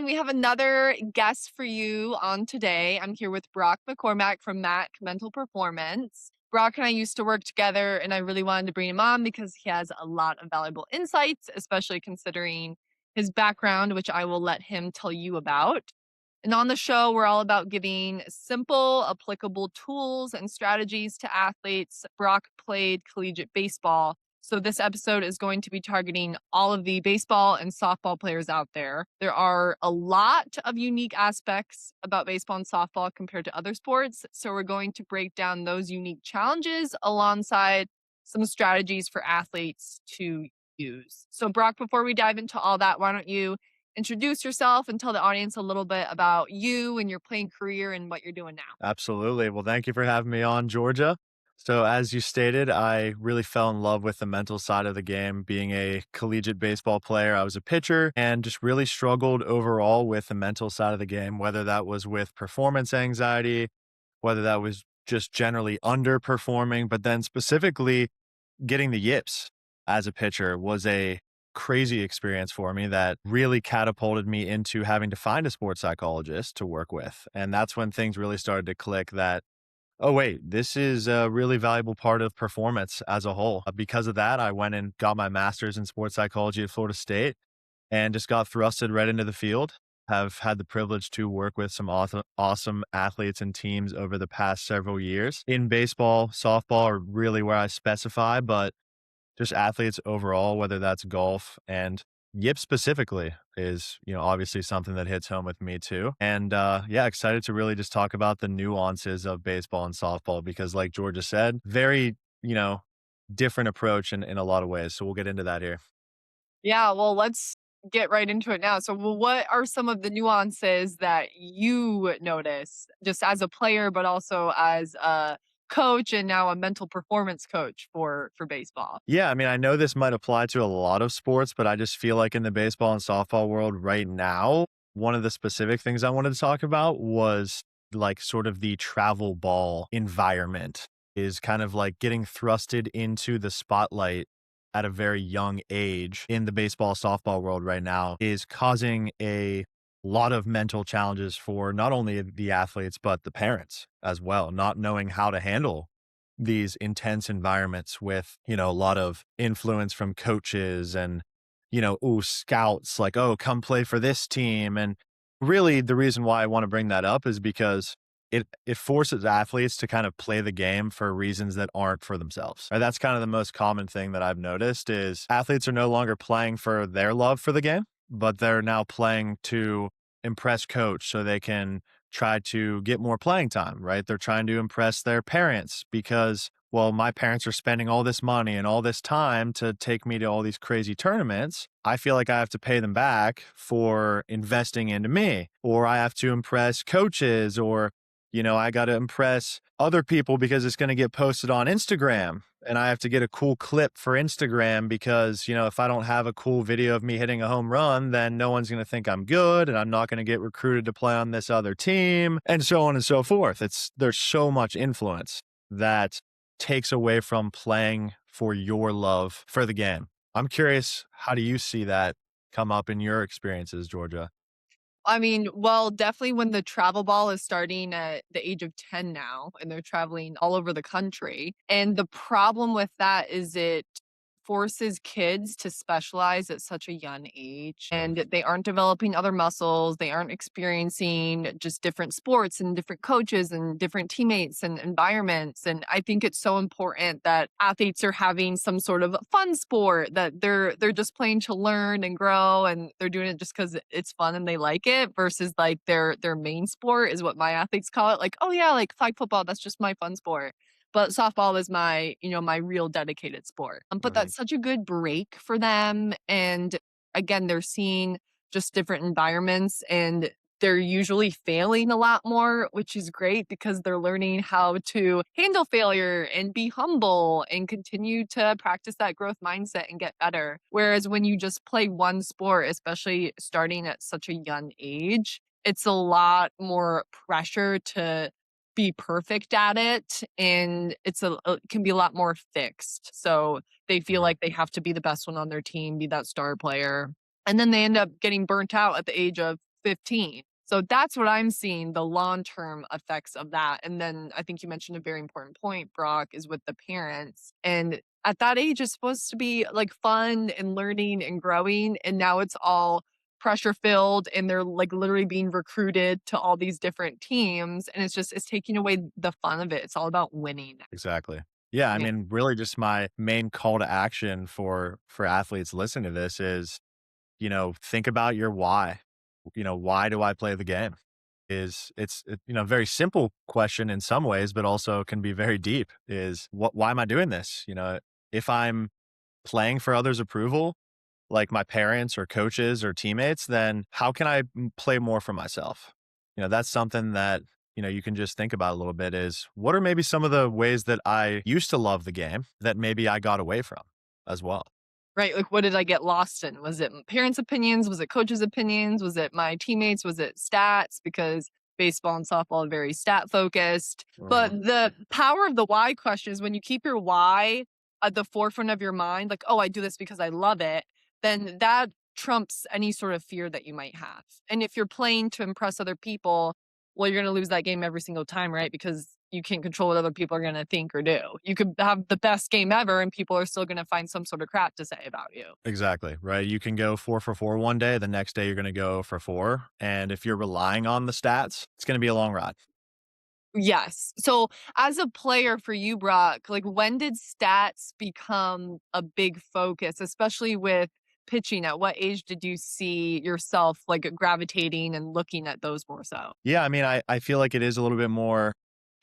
And we have another guest for you on today. I'm here with Brock McCormack from Mac Mental Performance. Brock and I used to work together, and I really wanted to bring him on because he has a lot of valuable insights, especially considering his background, which I will let him tell you about. And on the show, we're all about giving simple, applicable tools and strategies to athletes. Brock played collegiate baseball. So, this episode is going to be targeting all of the baseball and softball players out there. There are a lot of unique aspects about baseball and softball compared to other sports. So, we're going to break down those unique challenges alongside some strategies for athletes to use. So, Brock, before we dive into all that, why don't you introduce yourself and tell the audience a little bit about you and your playing career and what you're doing now? Absolutely. Well, thank you for having me on, Georgia. So, as you stated, I really fell in love with the mental side of the game. Being a collegiate baseball player, I was a pitcher and just really struggled overall with the mental side of the game, whether that was with performance anxiety, whether that was just generally underperforming, but then specifically getting the yips as a pitcher was a crazy experience for me that really catapulted me into having to find a sports psychologist to work with. And that's when things really started to click that, oh, wait, this is a really valuable part of performance as a whole. Because of that, I went and got my master's in sports psychology at Florida State and just got thrusted right into the field. Have had the privilege to work with some awesome athletes and teams over the past several years. In baseball, softball are really where I specify, but just athletes overall, whether that's golf and yip specifically is, obviously something that hits home with me too. And yeah, excited to really just talk about the nuances of baseball and softball because like Georgia said, very, different approach in a lot of ways. So we'll get into that here. Yeah, well, let's get right into it now. So, what are some of the nuances that you notice just as a player, but also as a coach and now a mental performance coach for baseball? Yeah, I mean, I know this might apply to a lot of sports, but I just feel like in the baseball and softball world right now, one of the specific things I wanted to talk about was like sort of the travel ball environment is kind of like getting thrusted into the spotlight at a very young age in the baseball softball world right now is causing a lot of mental challenges for not only the athletes but the parents as well, not knowing how to handle these intense environments with, a lot of influence from coaches and, ooh, scouts like, oh, come play for this team. And really the reason why I want to bring that up is because it forces athletes to kind of play the game for reasons that aren't for themselves. Right? That's kind of the most common thing that I've noticed is athletes are no longer playing for their love for the game, but they're now playing to impress coach so they can try to get more playing time, right? They're trying to impress their parents because, well, my parents are spending all this money and all this time to take me to all these crazy tournaments. I feel like I have to pay them back for investing into me, or I have to impress coaches, or, I got to impress other people because it's going to get posted on Instagram. And I have to get a cool clip for Instagram because, if I don't have a cool video of me hitting a home run, then no one's going to think I'm good and I'm not going to get recruited to play on this other team and so on and so forth. There's so much influence that takes away from playing for your love for the game. I'm curious, how do you see that come up in your experiences, Georgia? I mean, well, definitely when the travel ball is starting at the age of 10 now, and they're traveling all over the country. And the problem with that is it forces kids to specialize at such a young age, and they aren't developing other muscles. They aren't experiencing just different sports and different coaches and different teammates and environments. And I think it's so important that athletes are having some sort of fun sport that they're just playing to learn and grow, and they're doing it just because it's fun and they like it, versus like their main sport is what my athletes call it. Like, oh yeah, like flag football, that's just my fun sport, but softball is my, my real dedicated sport. But Mhm. that's such a good break for them. And again, they're seeing just different environments, and they're usually failing a lot more, which is great because they're learning how to handle failure and be humble and continue to practice that growth mindset and get better. Whereas when you just play one sport, especially starting at such a young age, it's a lot more pressure to be perfect at it, and it can be a lot more fixed. So they feel Mhm. like they have to be the best one on their team, be that star player. And then they end up getting burnt out at the age of 15. So that's what I'm seeing, the long-term effects of that. And then I think you mentioned a very important point, Brock, is with the parents. And at that age, it's supposed to be like fun and learning and growing. And now it's all pressure filled and they're like literally being recruited to all these different teams. And it's taking away the fun of it. It's all about winning. Exactly. Yeah, I Yeah. mean, really just my main call to action for athletes listening to this is, think about your why. Why do I play the game? A very simple question in some ways, but also can be very deep is why am I doing this? If I'm playing for others' approval, like my parents or coaches or teammates, then how can I play more for myself? That's something that, you can just think about a little bit is what are maybe some of the ways that I used to love the game that maybe I got away from as well? Right, like, what did I get lost in? Was it parents' opinions? Was it coaches' opinions? Was it my teammates? Was it stats? Because baseball and softball are very stat focused. But Mhm. the power of the why question is when you keep your why at the forefront of your mind, like, "Oh, I do this because I love it," then that trumps any sort of fear that you might have. And if you're playing to impress other people, well, you're gonna lose that game every single time, right? Because you can't control what other people are gonna think or do. You could have the best game ever, and people are still gonna find some sort of crap to say about you. Exactly, right? You can go 4 for 4 one day, the next day you're gonna go for 4, and if you're relying on the stats, it's gonna be a long ride. Yes. So, as a player for you, Brock, like when did stats become a big focus, especially with pitching? At what age did you see yourself like gravitating and looking at those more so? Yeah, I mean, I feel like it is a little bit more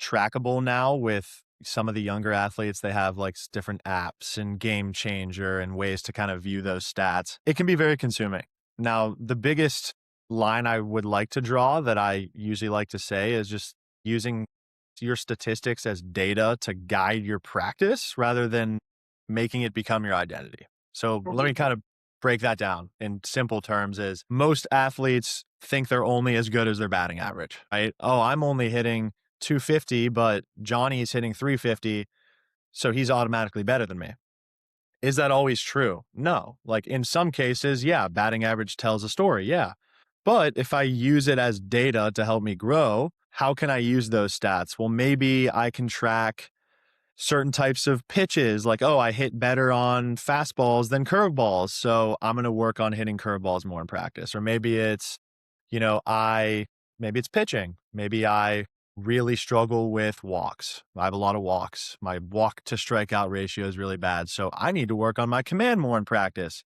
trackable now with some of the younger athletes. They have like different apps and Game Changer and ways to kind of view those stats. It can be very consuming. Now, the biggest line I would like to draw that I usually like to say is just using your statistics as data to guide your practice rather than making it become your identity. So let me kind of break that down in simple terms is most athletes think they're only as good as their batting average, right? Oh, I'm only hitting 250, but Johnny's hitting 350, so he's automatically better than me. Is that always true? No. Like in some cases, yeah, batting average tells a story. Yeah. But if I use it as data to help me grow, how can I use those stats? Well, maybe I can track certain types of pitches like, oh, I hit better on fastballs than curveballs. So I'm going to work on hitting curveballs more in practice. Or maybe it's, you know, I, maybe it's pitching. Maybe I really struggle with walks. I have a lot of walks. My walk to strikeout ratio is really bad. So I need to work on my command more in practice.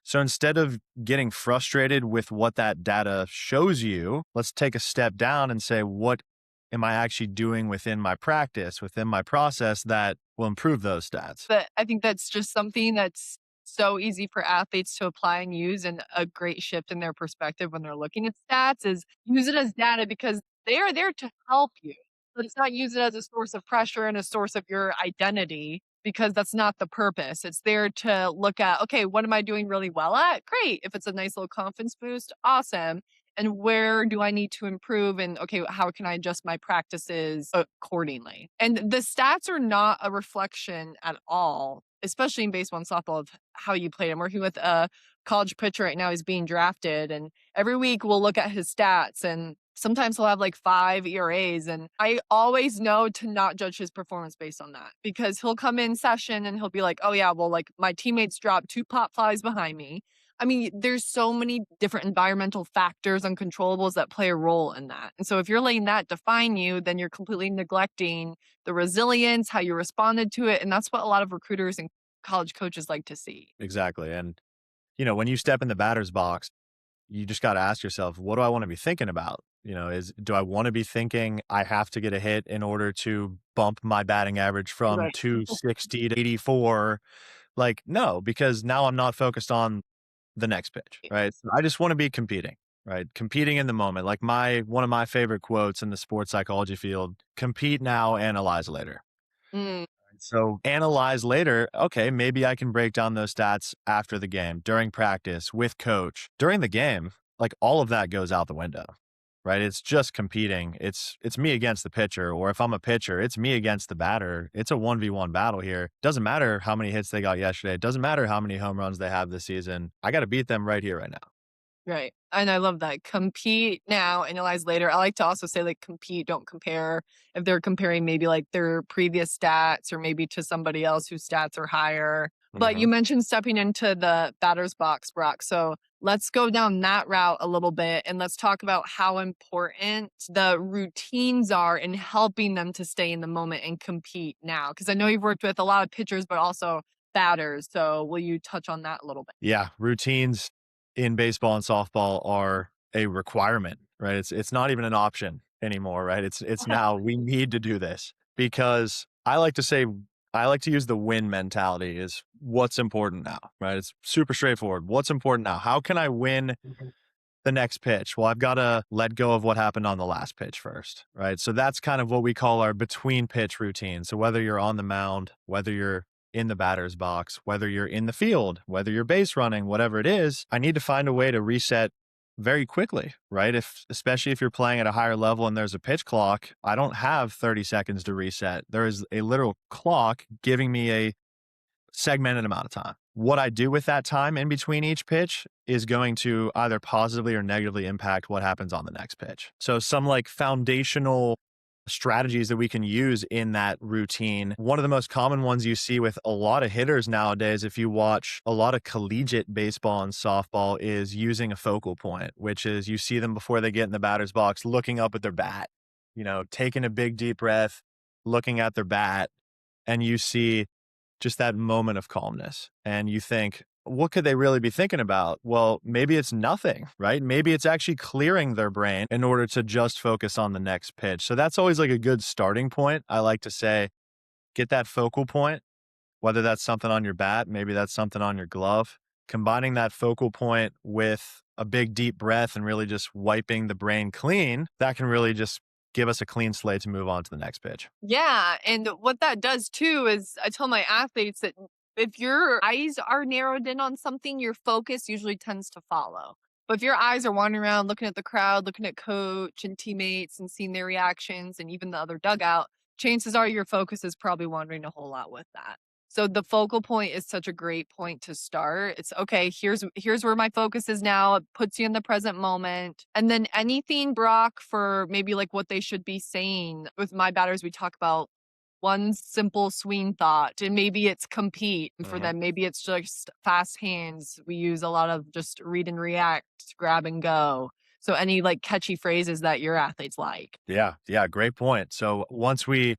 So instead of getting frustrated with what that data shows you, let's take a step down and say, what am I actually doing within my practice, within my process that will improve those stats? But I think that's just something that's so easy for athletes to apply and use, and a great shift in their perspective when they're looking at stats is use it as data because they are there to help you. But it's not use it as a source of pressure and a source of your identity because that's not the purpose. It's there to look at, okay, what am I doing really well at? Great. If it's a nice little confidence boost, awesome. And where do I need to improve? And okay, how can I adjust my practices accordingly? And the stats are not a reflection at all, especially in baseball and softball, of how you played. I'm working with a college pitcher right now. He's being drafted, and every week we'll look at his stats. And sometimes he'll have like 5 ERAs. And I always know to not judge his performance based on that because he'll come in session and he'll be like, oh, yeah, well, like my teammates dropped 2 pop flies behind me. I mean, there's so many different environmental factors, uncontrollables that play a role in that. And so if you're letting that define you, then you're completely neglecting the resilience, how you responded to it. And that's what a lot of recruiters and college coaches like to see. Exactly. And, when you step in the batter's box, you just got to ask yourself, what do I want to be thinking about? Do I want to be thinking I have to get a hit in order to bump my batting average from Right. 260 to 84? Like, no, because now I'm not focused on the next pitch, right? So I just want to be competing, right? Competing in the moment. Like one of my favorite quotes in the sports psychology field, compete now, analyze later. Mm, So analyze later. Okay, maybe I can break down those stats after the game, during practice, with coach. During the game, like all of that goes out the window, right? It's just competing. It's me against the pitcher, or if I'm a pitcher, it's me against the batter. It's a 1v1 battle here. Doesn't matter how many hits they got yesterday. It doesn't matter how many home runs they have this season. I got to beat them right here, right now. Right. And I love that. Compete now, analyze later. I like to also say like compete, don't compare. If they're comparing maybe like their previous stats or maybe to somebody else whose stats are higher. But you Mhm. mentioned stepping into the batter's box, Brock. So let's go down that route a little bit and let's talk about how important the routines are in helping them to stay in the moment and compete now. Cause I know you've worked with a lot of pitchers, but also batters. So will you touch on that a little bit? Yeah, routines in baseball and softball are a requirement, right? It's not even an option anymore, right? It's now we need to do this because I like to use the win mentality is what's important now, right? It's super straightforward. What's important now? How can I win the next pitch? Well, I've got to let go of what happened on the last pitch first, right? So that's kind of what we call our between pitch routine. So whether you're on the mound, whether you're in the batter's box, whether you're in the field, whether you're base running, whatever it is, I need to find a way to reset very quickly, right? If especially if you're playing at a higher level and there's a pitch clock, I don't have 30 seconds to reset. There is a literal clock giving me a segmented amount of time. What I do with that time in between each pitch is going to either positively or negatively impact what happens on the next pitch. So, some like foundational strategies that we can use in that routine. One of the most common ones you see with a lot of hitters nowadays, if you watch a lot of collegiate baseball and softball, is using a focal point, which is you see them before they get in the batter's box looking up at their bat, taking a big deep breath, looking at their bat, and you see just that moment of calmness. And you think, what could they really be thinking about? Well, maybe it's nothing, right? Maybe it's actually clearing their brain in order to just focus on the next pitch. So that's always like a good starting point. I like to say, get that focal point, whether that's something on your bat, maybe that's something on your glove. Combining that focal point with a big deep breath and really just wiping the brain clean, that can really just give us a clean slate to move on to the next pitch. Yeah, and what that does too is I tell my athletes that if your eyes are narrowed in on something, your focus usually tends to follow. But if your eyes are wandering around looking at the crowd, looking at coach and teammates and seeing their reactions and even the other dugout, chances are your focus is probably wandering a whole lot with that. So the focal point is such a great point to start. It's okay, here's where my focus is now. It puts you in the present moment. And then anything, Brock, for maybe like what they should be saying. With my batters, we talk about one simple swing thought, and maybe it's compete. And for Mhm. them, maybe it's just fast hands. We use a lot of just read and react, grab and go. So any like catchy phrases that your athletes like. Yeah, yeah, great point. So once we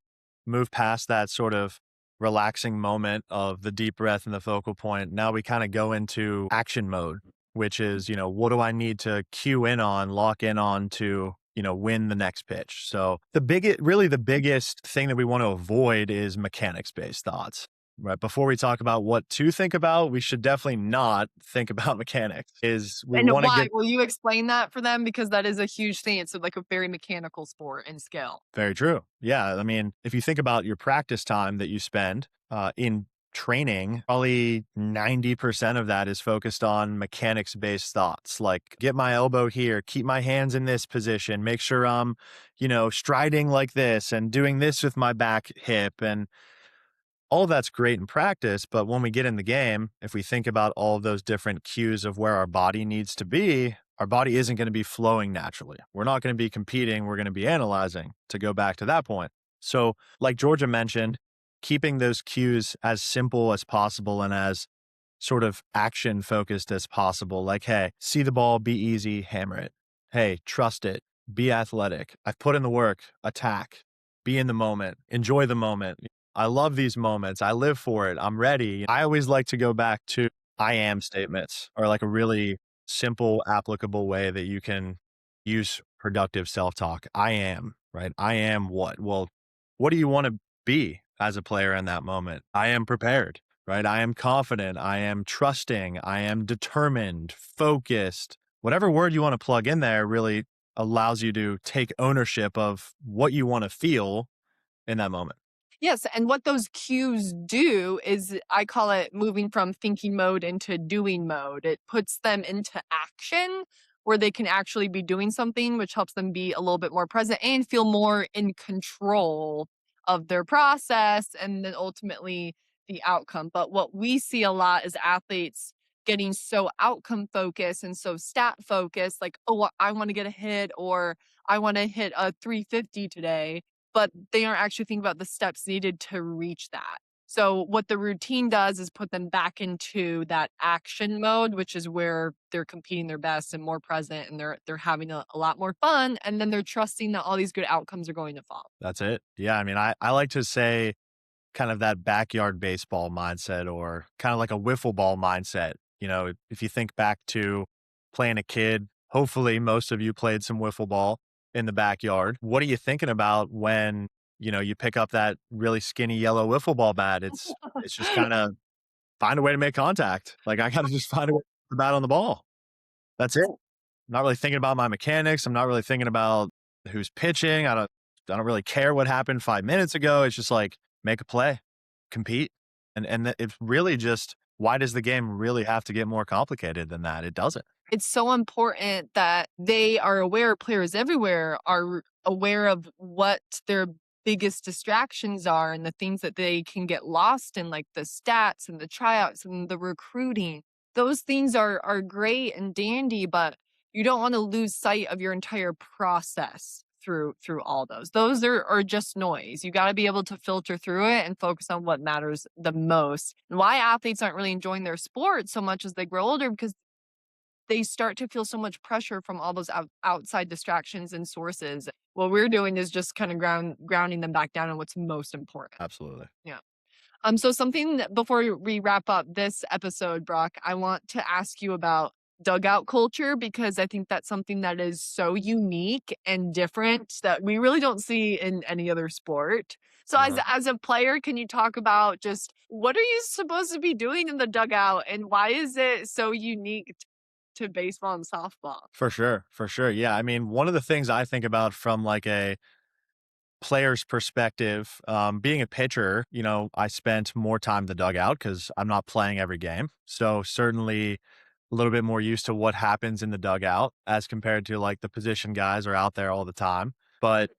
move past that sort of relaxing moment of the deep breath and the focal point, now we kind of go into action mode, which is, what do I need to cue in on, lock in on to, win the next pitch. So the biggest thing that we want to avoid is mechanics based thoughts. Right. Before we talk about what to think about, we should definitely not think about mechanics. Is we And want to why? get Will you explain that for them? Because that is a huge thing. It's like a very mechanical sport and skill. Very true. Yeah. I mean, if you think about your practice time that you spend in training, probably 90% of that is focused on mechanics based thoughts like get my elbow here, keep my hands in this position, make sure I'm, striding like this and doing this with my back hip. And all of that's great in practice, but when we get in the game, if we think about all of those different cues of where our body needs to be, our body isn't going to be flowing naturally. We're not going to be competing, we're going to be analyzing to go back to that point. So, like Georgia mentioned, keeping those cues as simple as possible and as sort of action focused as possible. Like, hey, see the ball, be easy, hammer it. Hey, trust it, be athletic. I've put in the work, attack, be in the moment, enjoy the moment. I love these moments. I live for it. I'm ready. I always like to go back to I am statements or like a really simple, applicable way that you can use productive self talk. I am, right? I am what? Well, what do you want to be as a player in that moment? I am prepared, right? I am confident. I am trusting. I am determined, focused. Whatever word you want to plug in there really allows you to take ownership of what you want to feel in that moment. Yes, and what those cues do is I call it moving from thinking mode into doing mode. It puts them into action where they can actually be doing something, which helps them be a little bit more present and feel more in control of their process and then ultimately the outcome. But what we see a lot is athletes getting so outcome focused and so stat focused, like, oh, I want to get a hit or I want to hit a 350 today, but they aren't actually thinking about the steps needed to reach that. So what the routine does is put them back into that action mode, which is where they're competing their best and more present and they're having a lot more fun. And then they're trusting that all these good outcomes are going to follow. That's it. Yeah, I mean, I like to say kind of that backyard baseball mindset or kind of like a wiffle ball mindset. You know, if you think back to playing a kid, hopefully most of you played some wiffle ball in the backyard. What are you thinking about when, you pick up that really skinny yellow wiffle ball bat? It's just kind of find a way to make contact. Like I got to just find a way to put the bat on the ball. That's it. I'm not really thinking about my mechanics. I'm not really thinking about who's pitching. I don't really care what happened 5 minutes ago. It's just like make a play, compete. And it's really just why does the game really have to get more complicated than that? It doesn't. It's so important that they are aware, players everywhere are aware of what their biggest distractions are and the things that they can get lost in, like the stats and the tryouts and the recruiting. Those things are great and dandy, but you don't want to lose sight of your entire process through all those. Those are just noise. You got to be able to filter through it and focus on what matters the most. And why athletes aren't really enjoying their sport so much as they grow older because they start to feel so much pressure from all those outside distractions and sources. What we're doing is just kind of grounding them back down on what's most important. Absolutely. Yeah. So something before we wrap up this episode, Brock, I want to ask you about dugout culture because I think that's something that is so unique and different that we really don't see in any other sport. So Uh-huh. as a player, can you talk about just what are you supposed to be doing in the dugout and why is it so unique to baseball and softball? For sure. For sure. Yeah. I mean, one of the things I think about from like a player's perspective, being a pitcher, I spent more time in the dugout because I'm not playing every game. So certainly a little bit more used to what happens in the dugout as compared to like the position guys are out there all the time. But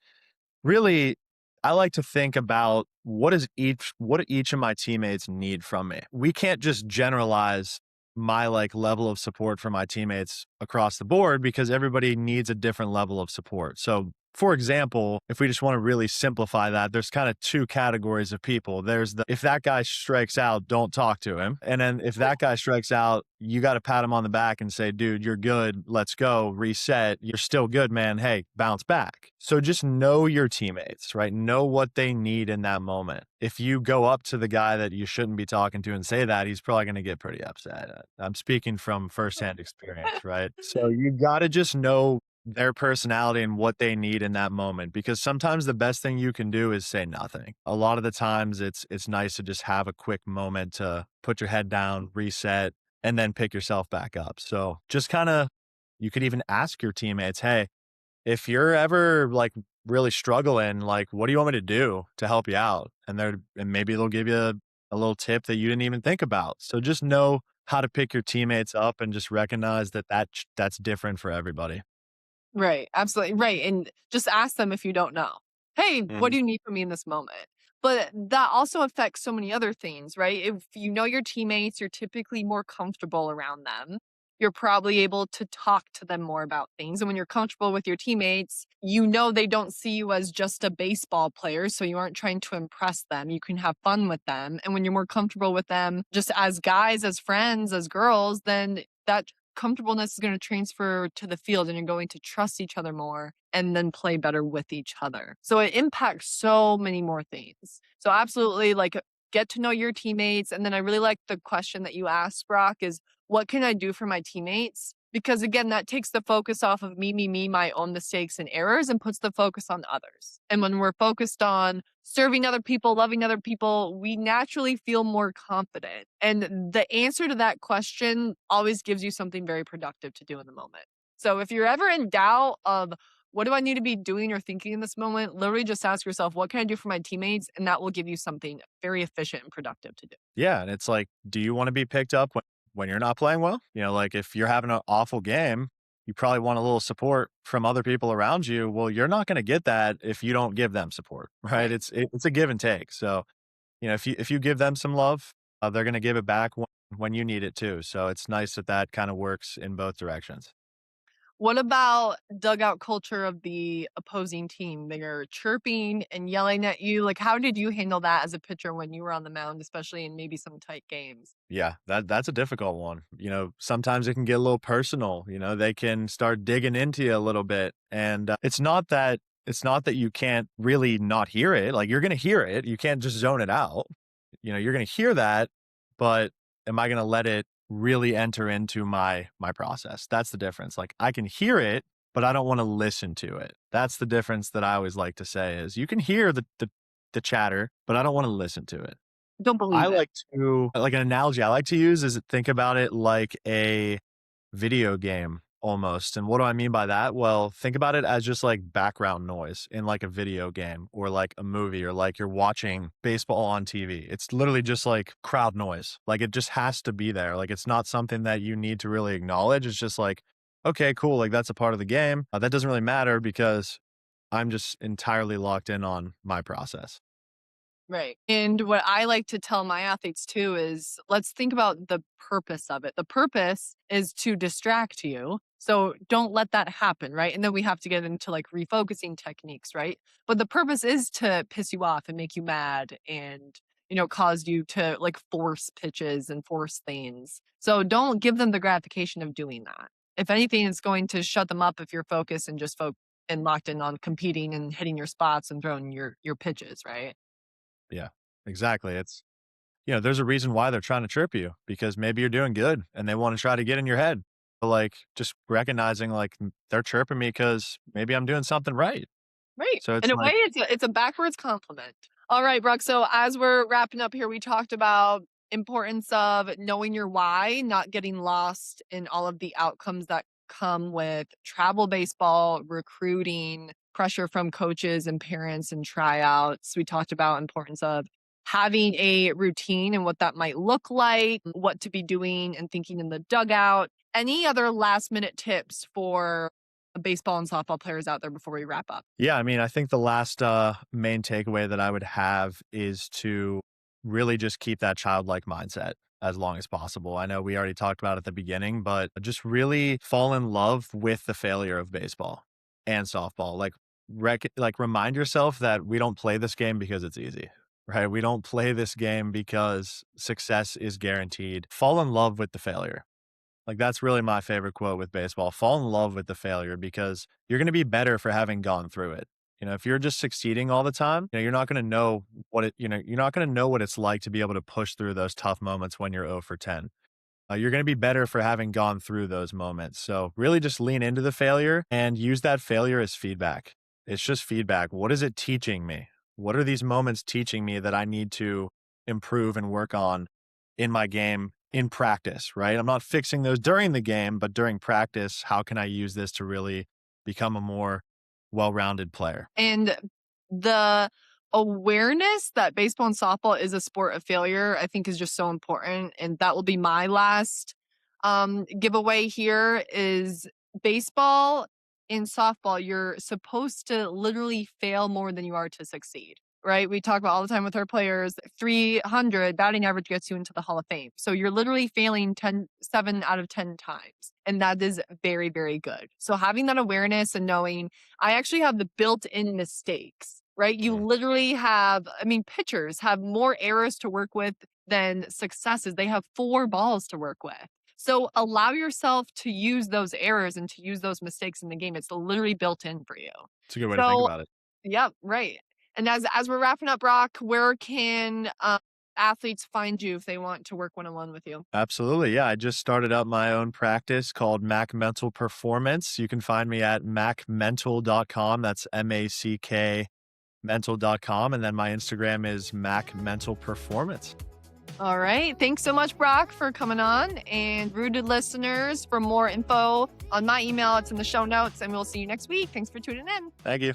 really, I like to think about what do each of my teammates need from me. We can't just generalize my like level of support for my teammates across the board because everybody needs a different level of support. So, for example, if we just want to really simplify that, there's kind of two categories of people. There's the if that guy strikes out, don't talk to him. And then if that guy strikes out, you got to pat him on the back and say, dude, you're good. Let's go. Reset. You're still good, man. Hey, bounce back. So just know your teammates, right? Know what they need in that moment. If you go up to the guy that you shouldn't be talking to and say that, he's probably going to get pretty upset. I'm speaking from firsthand experience, right? So you got to just know their personality and what they need in that moment because sometimes the best thing you can do is say nothing. A lot of the times it's nice to just have a quick moment to put your head down, reset, and then pick yourself back up. So just kind of you could even ask your teammates, "Hey, if you're ever like really struggling, like what do you want me to do to help you out?" And maybe they'll give you a little tip that you didn't even think about. So just know how to pick your teammates up and just recognize that that's different for everybody. Right, absolutely, right, and just ask them if you don't know. "Hey, what Mhm. do you need from me in this moment?" But that also affects so many other things, right? If you know your teammates, you're typically more comfortable around them. You're probably able to talk to them more about things, and when you're comfortable with your teammates, you know they don't see you as just a baseball player, so you aren't trying to impress them, you can have fun with them, and when you're more comfortable with them just as guys, as friends, as girls, then that comfortableness is going to transfer to the field and you're going to trust each other more and then play better with each other. So it impacts so many more things. So absolutely like get to know your teammates. And then I really like the question that you asked, Brock, is what can I do for my teammates? Because again, that takes the focus off of me, my own mistakes and errors and puts the focus on others. And when we're focused on serving other people, loving other people, we naturally feel more confident. And the answer to that question always gives you something very productive to do in the moment. So if you're ever in doubt of what do I need to be doing or thinking in this moment, literally just ask yourself, what can I do for my teammates? And that will give you something very efficient and productive to do. Yeah, and it's like, do you wanna be picked up when you're not playing well? Like, if you're having an awful game, you probably want a little support from other people around you. Well, you're not gonna get that if you don't give them support, right? Right. It's a give and take. So, if you give them some love, they're gonna give it back when you need it too. So it's nice that that kind of works in both directions. What about dugout culture of the opposing team? They're chirping and yelling at you. Like, how did you handle that as a pitcher when you were on the mound, especially in maybe some tight games? Yeah, that's a difficult one. Sometimes it can get a little personal. They can start digging into you a little bit, and it's not that you can't really not hear it. Like you're gonna hear it. You can't just zone it out. You're gonna hear that, but am I gonna let it really enter into my process? That's the difference. Like I can hear it, but I don't want to listen to it. That's the difference that I always like to say is you can hear the chatter, but I don't want to listen to it. Don't I believe it. like to like an analogy I like to use is think about it like a video game almost. And what do I mean by that? Well, think about it as just like background noise in like a video game or like a movie or like you're watching baseball on TV. It's literally just like crowd noise. Like it just has to be there. Like it's not something that you need to really acknowledge. It's just like, okay, cool. Like that's a part of the game. That doesn't really matter because I'm just entirely locked in on my process. Right. And what I like to tell my athletes too is let's think about the purpose of it. The purpose is to distract you. So don't let that happen, right? And then we have to get into like refocusing techniques, right? But the purpose is to piss you off and make you mad and, cause you to like force pitches and force things. So don't give them the gratification of doing that. If anything, it's going to shut them up if you're focused and just and locked in on competing and hitting your spots and throwing your pitches, right? Yeah, exactly. There's a reason why they're trying to trip you because maybe you're doing good and they want to try to get in your head. But like just recognizing like they're chirping me because maybe I'm doing something right. Right. So In it's a way, like, it's a backwards compliment. All right, Brooke. So as we're wrapping up here, we talked about importance of knowing your why, not getting lost in all of the outcomes that come with travel baseball, recruiting, pressure from coaches and parents and tryouts. We talked about importance of having a routine and what that might look like, what to be doing and thinking in the dugout. Any other last minute tips for baseball and softball players out there before we wrap up? yeah, I mean, I think the last main takeaway that I would have is to really just keep that childlike mindset as long as possible. I know we already talked about it at the beginning, but just really fall in love with the failure of baseball and softball. Like remind yourself that we don't play this game because it's easy. Right? We don't play this game because success is guaranteed. Fall in love with the failure. Like that's really my favorite quote with baseball. Fall in love with the failure because you're going to be better for having gone through it. If you're just succeeding all the time, you're not going to know you're not going to know what it's like to be able to push through those tough moments when you're 0 for 10. You're going to be better for having gone through those moments. So really just lean into the failure and use that failure as feedback. It's just feedback. What is it teaching me? What are these moments teaching me that I need to improve and work on in my game in practice, right? I'm not fixing those during the game, but during practice, how can I use this to really become a more well-rounded player? And the awareness that baseball and softball is a sport of failure, I think is just so important. And that will be my last giveaway here is baseball and softball, you're supposed to literally fail more than you are to succeed. Right. We talk about all the time with our players, 300 batting average gets you into the Hall of Fame. So you're literally failing 7 out of 10 times. And that is very, very good. So having that awareness and knowing I actually have the built-in mistakes, right? You Mm. literally have, I mean, pitchers have more errors to work with than successes. They have 4 balls to work with. So allow yourself to use those errors and to use those mistakes in the game. It's literally built in for you. It's a good way to think So, about it. yep, right. And as we're wrapping up, Brock, where can athletes find you if they want to work one on one with you? Absolutely. Yeah. I just started up my own practice called Mac Mental Performance. You can find me at macmental.com. That's MACK mental.com. And then my Instagram is Mac Mental Performance. All right. Thanks so much, Brock, for coming on. And rooted listeners, for more info on my email, it's in the show notes. And we'll see you next week. Thanks for tuning in. Thank you.